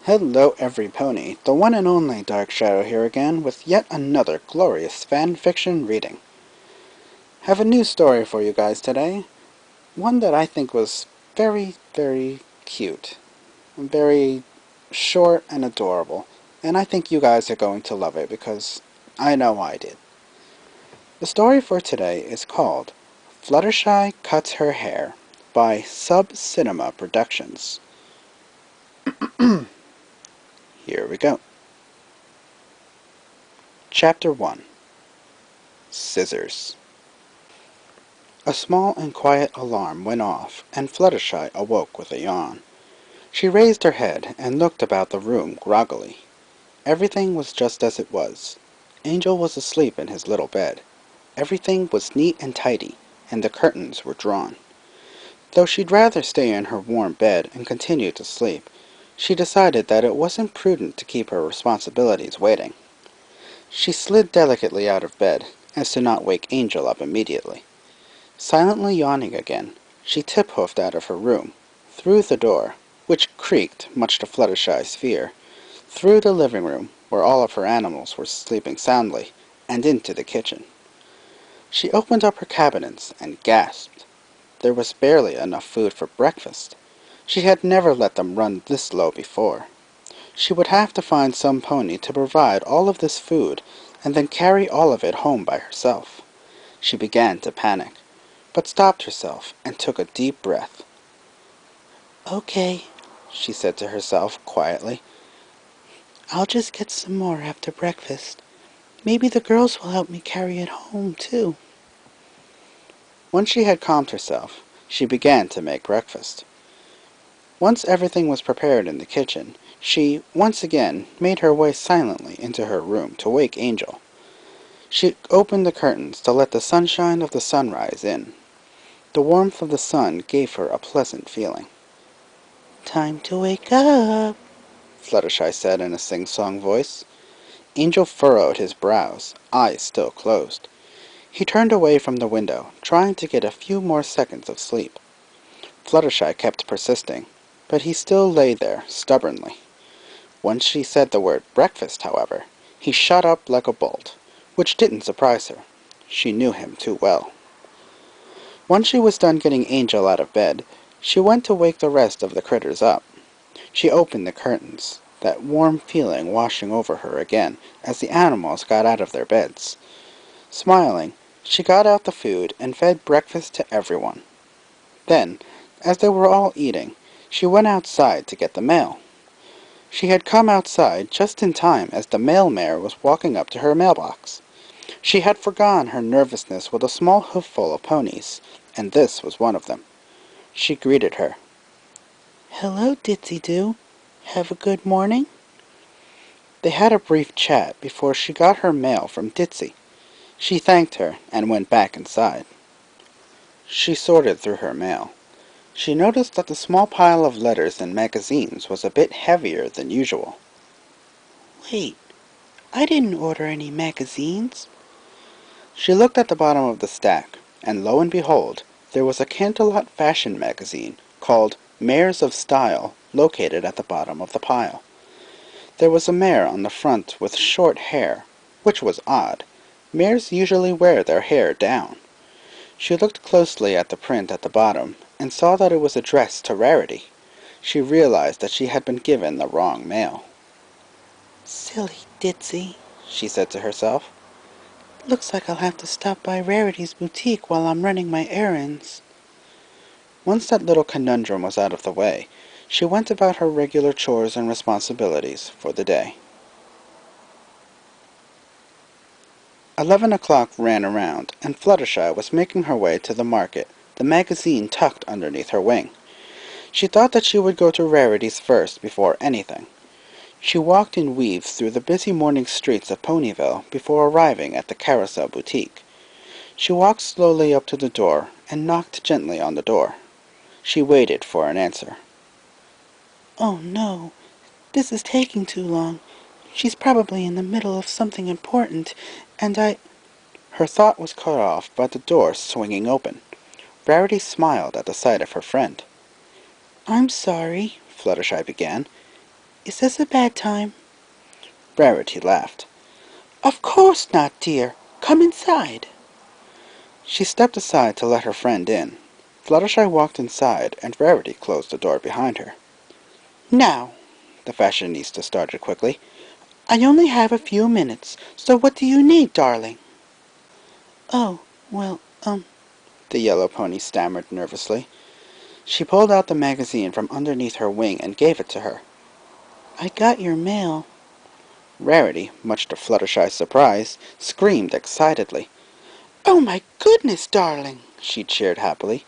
Hello every pony, the one and only Dark Shadow here again with yet another glorious fanfiction reading. Have a new story for you guys today, one that I think was very cute, very short and adorable, and I think you guys are going to love it because I know I did. The story for today is called Fluttershy Cuts Her Hair by SubCinemaProductions. Here we go. Chapter 1. Scissors. A small and quiet alarm went off, and Fluttershy awoke with a yawn. She raised her head and looked about the room groggily. Everything was just as it was. Angel was asleep in his little bed. Everything was neat and tidy, and the curtains were drawn. Though she'd rather stay in her warm bed and continue to sleep, she decided that it wasn't prudent to keep her responsibilities waiting. She slid delicately out of bed, as to not wake Angel up immediately. Silently yawning again, she tip-hoofed out of her room, through the door, which creaked, much to Fluttershy's fear, through the living room, where all of her animals were sleeping soundly, and into the kitchen. She opened up her cabinets and gasped. There was barely enough food for breakfast. She had never let them run this low before. She would have to find some pony to provide all of this food, and then carry all of it home by herself. She began to panic, but stopped herself and took a deep breath. "Okay," she said to herself quietly. "I'll just get some more after breakfast. Maybe the girls will help me carry it home, too." Once she had calmed herself, she began to make breakfast. Once everything was prepared in the kitchen, she, once again, made her way silently into her room to wake Angel. She opened the curtains to let the sunshine of the sunrise in. The warmth of the sun gave her a pleasant feeling. "Time to wake up," Fluttershy said in a sing-song voice. Angel furrowed his brows, eyes still closed. He turned away from the window, trying to get a few more seconds of sleep. Fluttershy kept persisting, but he still lay there, stubbornly. Once she said the word breakfast, however, he shot up like a bolt, which didn't surprise her. She knew him too well. Once she was done getting Angel out of bed, she went to wake the rest of the critters up. She opened the curtains, that warm feeling washing over her again as the animals got out of their beds. Smiling, she got out the food and fed breakfast to everyone. Then, as they were all eating, she went outside to get the mail. She had come outside just in time as the mail mare was walking up to her mailbox. She had forgone her nervousness with a small hoofful of ponies, and this was one of them. She greeted her. "Hello, Ditsy-Doo. Have a good morning?" They had a brief chat before she got her mail from Ditsy. She thanked her and went back inside. She sorted through her mail. She noticed that the small pile of letters and magazines was a bit heavier than usual. "Wait, I didn't order any magazines." She looked at the bottom of the stack, and lo and behold, there was a Canterlot fashion magazine called Mares of Style located at the bottom of the pile. There was a mare on the front with short hair, which was odd. Mares usually wear their hair down. She looked closely at the print at the bottom, and saw that it was addressed to Rarity. She realized that she had been given the wrong mail. "Silly Ditsy," she said to herself. "Looks like I'll have to stop by Rarity's boutique while I'm running my errands." Once that little conundrum was out of the way, she went about her regular chores and responsibilities for the day. 11 o'clock ran around, and Fluttershy was making her way to the market, the magazine tucked underneath her wing. She thought that she would go to Rarity's first before anything. She walked in weaves through the busy morning streets of Ponyville before arriving at the Carousel Boutique. She walked slowly up to the door and knocked gently on the door. She waited for an answer. "Oh no, this is taking too long. She's probably in the middle of something important, and Her thought was cut off by the door swinging open. Rarity smiled at the sight of her friend. "I'm sorry," Fluttershy began. Is this a bad time? Rarity laughed. Of course not, dear. Come inside. She stepped aside to let her friend in. Fluttershy walked inside, and Rarity closed the door behind her. Now, the fashionista started quickly, I only have a few minutes, so what do you need, darling? Oh, well, the yellow pony stammered nervously. She pulled out the magazine from underneath her wing and gave it to her. I got your mail. Rarity, much to Fluttershy's surprise, screamed excitedly. Oh my goodness, darling, she cheered happily.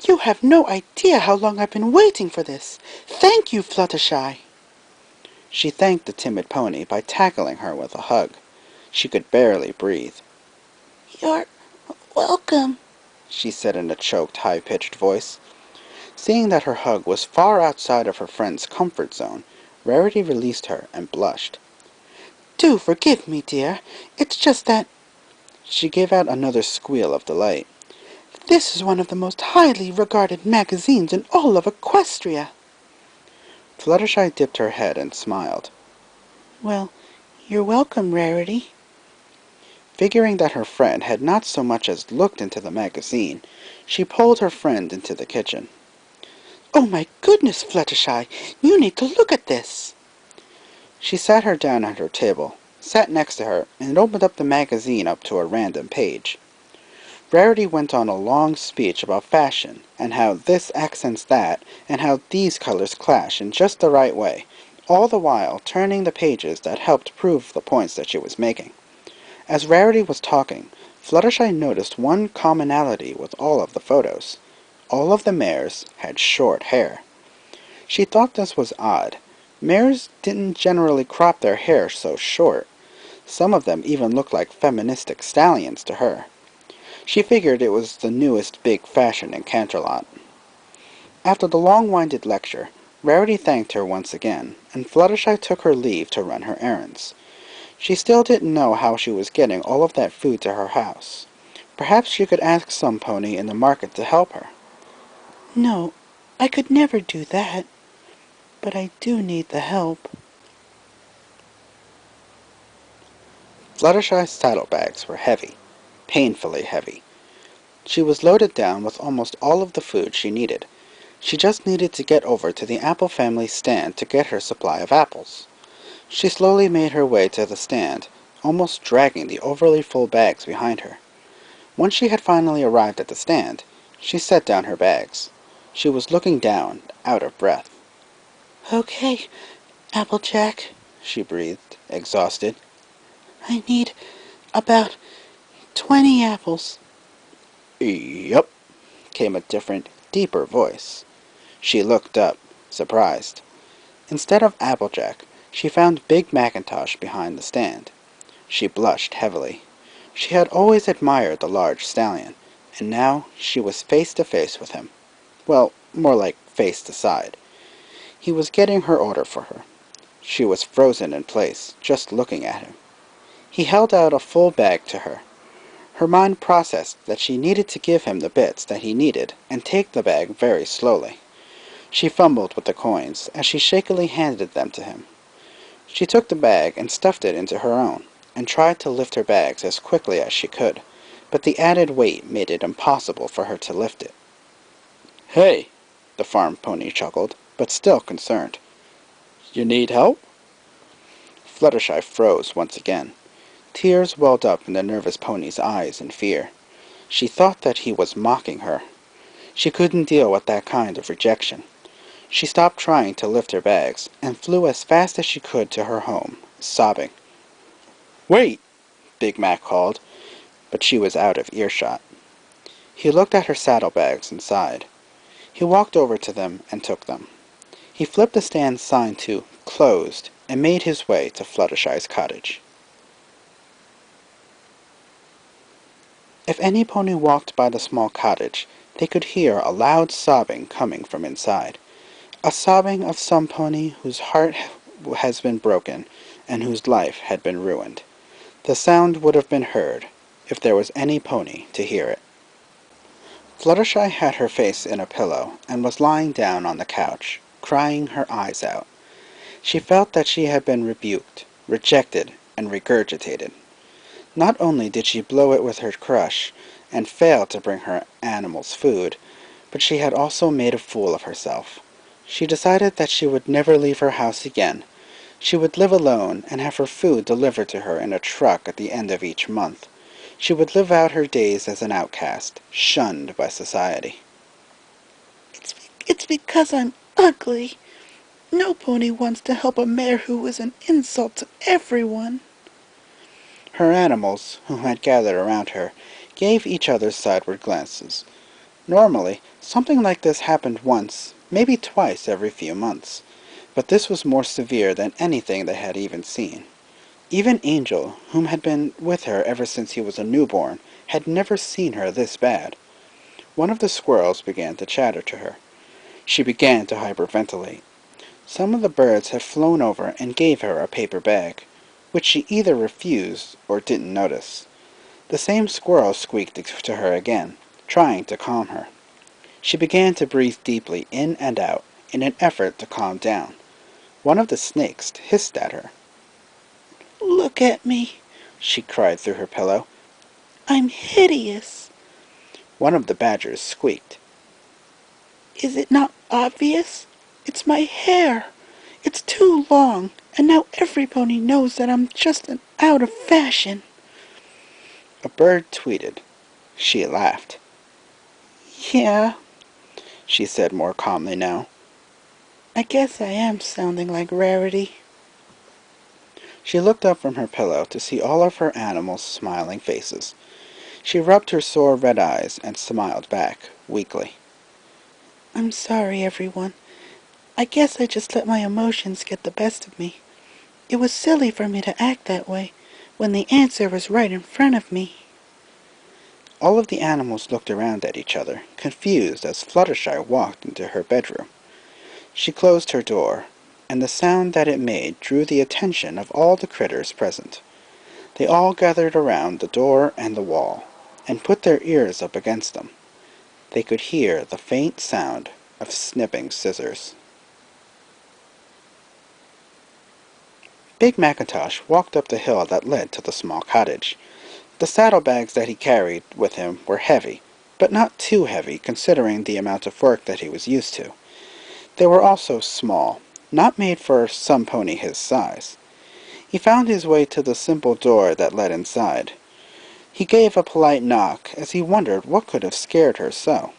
You have no idea how long I've been waiting for this. Thank you, Fluttershy. She thanked the timid pony by tackling her with a hug. She could barely breathe. You're welcome, she said in a choked, high-pitched voice. Seeing that her hug was far outside of her friend's comfort zone, Rarity released her and blushed. Do forgive me, dear. It's just that... She gave out another squeal of delight. This is one of the most highly regarded magazines in all of Equestria. Fluttershy dipped her head and smiled. Well, you're welcome, Rarity. Figuring that her friend had not so much as looked into the magazine, she pulled her friend into the kitchen. Oh my goodness, Fluttershy, you need to look at this. She sat her down at her table, sat next to her, and opened up the magazine up to a random page. Rarity went on a long speech about fashion, and how this accents that, and how these colors clash in just the right way, all the while turning the pages that helped prove the points that she was making. As Rarity was talking, Fluttershy noticed one commonality with all of the photos. All of the mares had short hair. She thought this was odd. Mares didn't generally crop their hair so short. Some of them even looked like feministic stallions to her. She figured it was the newest big fashion in Canterlot. After the long-winded lecture, Rarity thanked her once again, and Fluttershy took her leave to run her errands. She still didn't know how she was getting all of that food to her house. Perhaps she could ask some pony in the market to help her. No, I could never do that. But I do need the help. Fluttershy's saddlebags were heavy, painfully heavy. She was loaded down with almost all of the food she needed. She just needed to get over to the apple family's stand to get her supply of apples. She slowly made her way to the stand, almost dragging the overly full bags behind her. Once she had finally arrived at the stand, she set down her bags. She was looking down, out of breath. Okay, Applejack, she breathed, exhausted. I need about 20 apples. Yup, came a different, deeper voice. She looked up, surprised. Instead of Applejack, she found Big Macintosh behind the stand. She blushed heavily. She had always admired the large stallion, and now she was face to face with him. Well, more like face to side. He was getting her order for her. She was frozen in place, just looking at him. He held out a full bag to her. Her mind processed that she needed to give him the bits that he needed and take the bag very slowly. She fumbled with the coins as she shakily handed them to him. She took the bag and stuffed it into her own, and tried to lift her bags as quickly as she could, but the added weight made it impossible for her to lift it. Hey, the farm pony chuckled, but still concerned. You need help? Fluttershy froze once again. Tears welled up in the nervous pony's eyes in fear. She thought that he was mocking her. She couldn't deal with that kind of rejection. She stopped trying to lift her bags, and flew as fast as she could to her home, sobbing. Wait! Big Mac called, but she was out of earshot. He looked at her saddlebags and sighed. He walked over to them and took them. He flipped the stand sign to "Closed" and made his way to Fluttershy's cottage. If any pony walked by the small cottage, they could hear a loud sobbing coming from inside. A sobbing of some pony whose heart has been broken and whose life had been ruined. The sound would have been heard if there was any pony to hear it. Fluttershy had her face in a pillow and was lying down on the couch, crying her eyes out. She felt that she had been rebuked, rejected, and regurgitated. Not only did she blow it with her crush, and fail to bring her animals food, but she had also made a fool of herself. She decided that she would never leave her house again. She would live alone and have her food delivered to her in a truck at the end of each month. She would live out her days as an outcast, shunned by society. It's because I'm ugly. No pony wants to help a mare who is an insult to everyone. Her animals, who had gathered around her, gave each other sideward glances. Normally, something like this happened once, maybe twice every few months, but this was more severe than anything they had even seen. Even Angel, whom had been with her ever since he was a newborn, had never seen her this bad. One of the squirrels began to chatter to her. She began to hyperventilate. Some of the birds had flown over and gave her a paper bag, which she either refused or didn't notice. The same squirrel squeaked to her again, trying to calm her. She began to breathe deeply in and out in an effort to calm down. One of the snakes hissed at her. Look at me, she cried through her pillow. I'm hideous. One of the badgers squeaked. Is it not obvious? It's my hair. It's too long, and now every pony knows that I'm just out of fashion. A bird tweeted. She laughed. Yeah, she said more calmly now. I guess I am sounding like Rarity. She looked up from her pillow to see all of her animals' smiling faces. She rubbed her sore red eyes and smiled back, weakly. I'm sorry, everyone. I guess I just let my emotions get the best of me. It was silly for me to act that way when the answer was right in front of me. All of the animals looked around at each other, confused as Fluttershy walked into her bedroom. She closed her door, and the sound that it made drew the attention of all the critters present. They all gathered around the door and the wall, and put their ears up against them. They could hear the faint sound of snipping scissors. Big Macintosh walked up the hill that led to the small cottage. The saddlebags that he carried with him were heavy, but not too heavy considering the amount of work that he was used to. They were also small, not made for some pony his size. He found his way to the simple door that led inside. He gave a polite knock as he wondered what could have scared her so.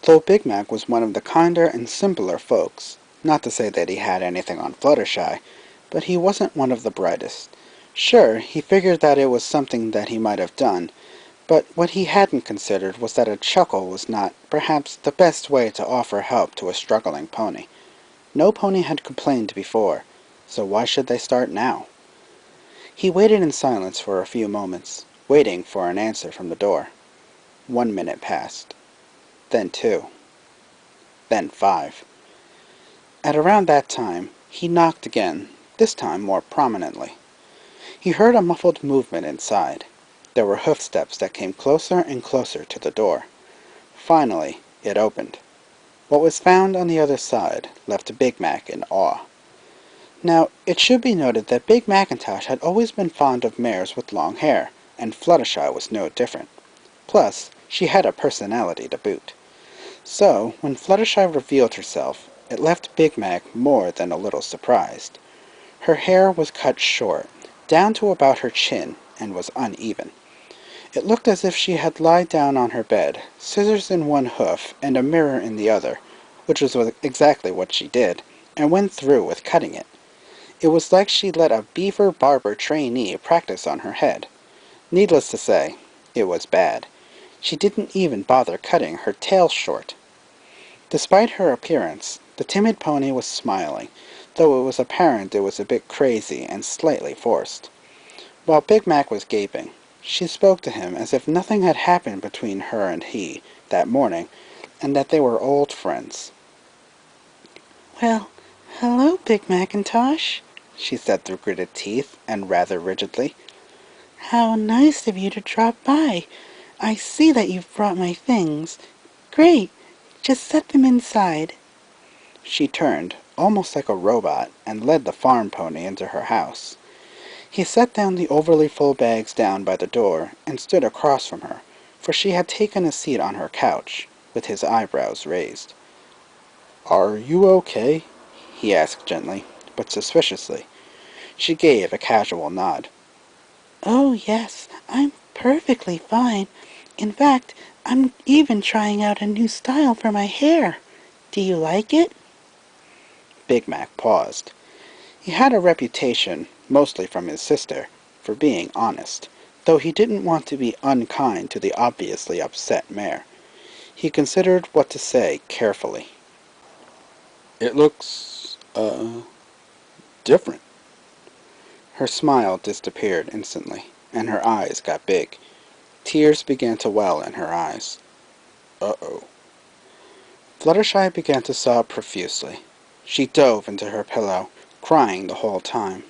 Though Big Mac was one of the kinder and simpler folks, not to say that he had anything on Fluttershy, but he wasn't one of the brightest. Sure, he figured that it was something that he might have done, but what he hadn't considered was that a chuckle was not, perhaps, the best way to offer help to a struggling pony. No pony had complained before, so why should they start now? He waited in silence for a few moments, waiting for an answer from the door. 1 minute passed. Then 2. Then 5. At around that time, he knocked again, this time more prominently. He heard a muffled movement inside. There were hoofsteps that came closer and closer to the door. Finally, it opened. What was found on the other side left Big Mac in awe. Now, it should be noted that Big Macintosh had always been fond of mares with long hair, and Fluttershy was no different. Plus, she had a personality to boot. So, when Fluttershy revealed herself, it left Big Mac more than a little surprised. Her hair was cut short, down to about her chin, and was uneven. It looked as if she had lied down on her bed, scissors in one hoof and a mirror in the other, which was exactly what she did, and went through with cutting it. It was like she let a beaver barber trainee practice on her head. Needless to say, it was bad. She didn't even bother cutting her tail short. Despite her appearance, the timid pony was smiling, though it was apparent it was a bit crazy and slightly forced. While Big Mac was gaping, she spoke to him as if nothing had happened between her and he that morning, and that they were old friends. Well, hello, Big Macintosh, she said through gritted teeth and rather rigidly. How nice of you to drop by. I see that you've brought my things. Great. Just set them inside. She turned, almost like a robot, and led the farm pony into her house. He set down the overly full bags down by the door and stood across from her, for she had taken a seat on her couch, with his eyebrows raised. "Are you okay?" he asked gently, but suspiciously. She gave a casual nod. Oh, yes, I'm perfectly fine. In fact, I'm even trying out a new style for my hair. Do you like it? Big Mac paused. He had a reputation, mostly from his sister, for being honest, though he didn't want to be unkind to the obviously upset mare. He considered what to say carefully. "It looks, different." Her smile disappeared instantly, and her eyes got big. Tears began to well in her eyes. Uh-oh. Fluttershy began to sob profusely. She dove into her pillow, crying the whole time.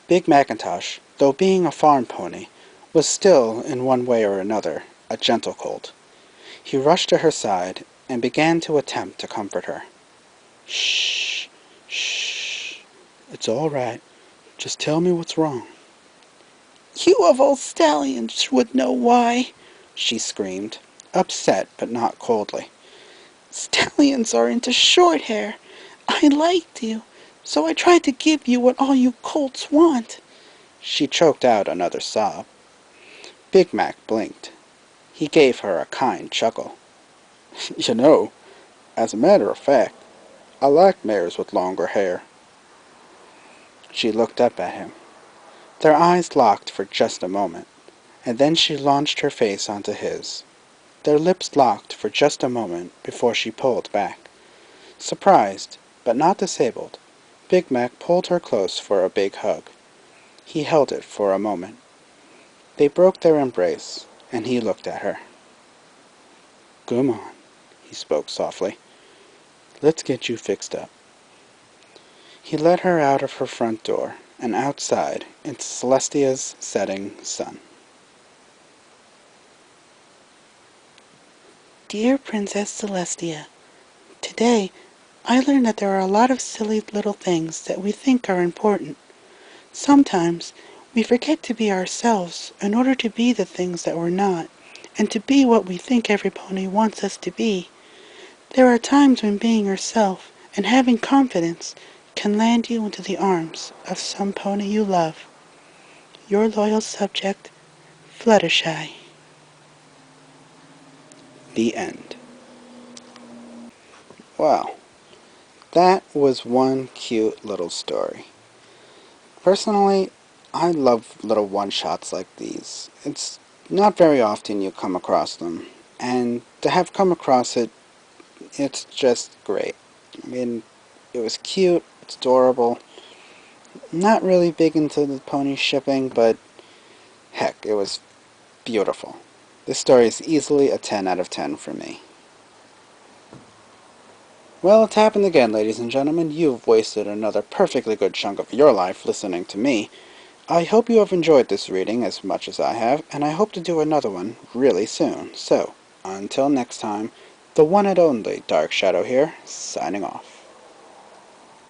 Big Macintosh, though being a farm pony, was still, in one way or another, a gentle colt. He rushed to her side and began to attempt to comfort her. "Shh, shh. It's all right. Just tell me what's wrong." You of all stallions would know why, she screamed, upset but not coldly. Stallions are into short hair. I liked you, so I tried to give you what all you colts want. She choked out another sob. Big Mac blinked. He gave her a kind chuckle. "You know, as a matter of fact, I like mares with longer hair." She looked up at him. Their eyes locked for just a moment, and then she launched her face onto his. Their lips locked for just a moment before she pulled back. Surprised, but not disabled, Big Mac pulled her close for a big hug. He held it for a moment. They broke their embrace, and he looked at her. "Come on," he spoke softly. "Let's get you fixed up." He led her out of her front door and outside into Celestia's setting sun. Dear Princess Celestia, today I learned that there are a lot of silly little things that we think are important. Sometimes we forget to be ourselves in order to be the things that we're not, and to be what we think every pony wants us to be. There are times when being yourself and having confidence can land you into the arms of some pony you love. Your loyal subject, Fluttershy. The end. Well, that was one cute little story. Personally, I love little one-shots like these. It's not very often you come across them, and to have come across it, it's just great. I mean, it was cute, it's adorable. Not really big into the pony shipping, but heck, it was beautiful. This story is easily a 10 out of 10 for me. Well, it's happened again, ladies and gentlemen. You've wasted another perfectly good chunk of your life listening to me. I hope you have enjoyed this reading as much as I have, and I hope to do another one really soon. So, until next time, the one and only Dark Shadow here, signing off.